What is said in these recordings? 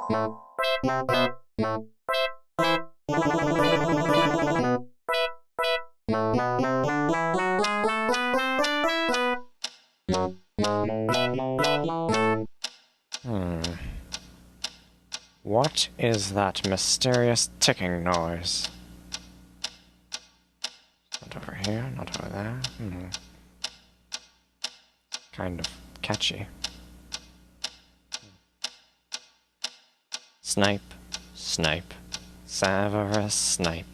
What is that mysterious ticking noise? Not over here, not over there. Kind of catchy. Snape, Snape, Severus Snape,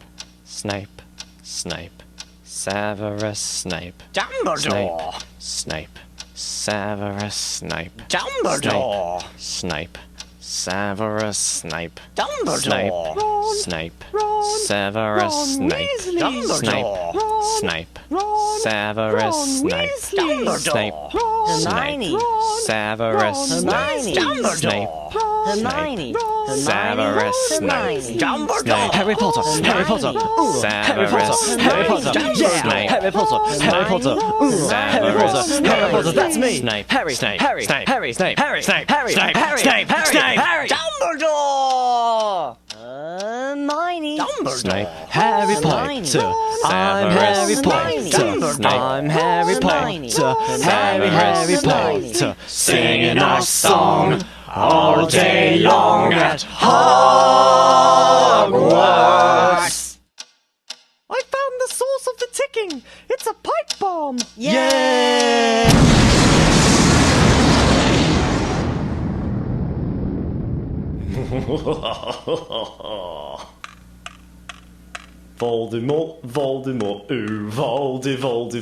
Snape, Snape, Severus Snape. Dumbledore! Snape, Severus Snape. Dumbledore! Snape, Severus Snape. Dumbledore! Snape, Ron, Severus Ron Snape. Weasley. Dumbledore! Ron, Snape, Ron, Severus Ron Snape. Weasley. Snape, Ron, Hermione! Severus Ron, Snape. Dumbledore! Snape, Hermione! Severus Snape. Hermione! Dumbledore! Harry Potter, Harry Potter, ooh, Harry Potter, Harry Potter, yeah, Harry Potter, Harry Potter, ooh, Harry Potter, Harry Potter, that's me, Snape, Harry, Snape, Harry, Snape, Harry, Snape, Harry, Snape, Harry, Snape, Harry, Snape, Harry, Snape, Harry, Snape. Dumbledore! Hermione! Dumbledore! Snape. Harry Hermione. Potter, I'm Harry Hermione. Potter, I'm Harry Hermione. Potter, Harry Hermione. Potter, Singing our song all day long at Hogwarts. I found the source of the ticking. It's a pipe bomb. Yeah! Voldemort, Voldemort, ooh, Voldemort.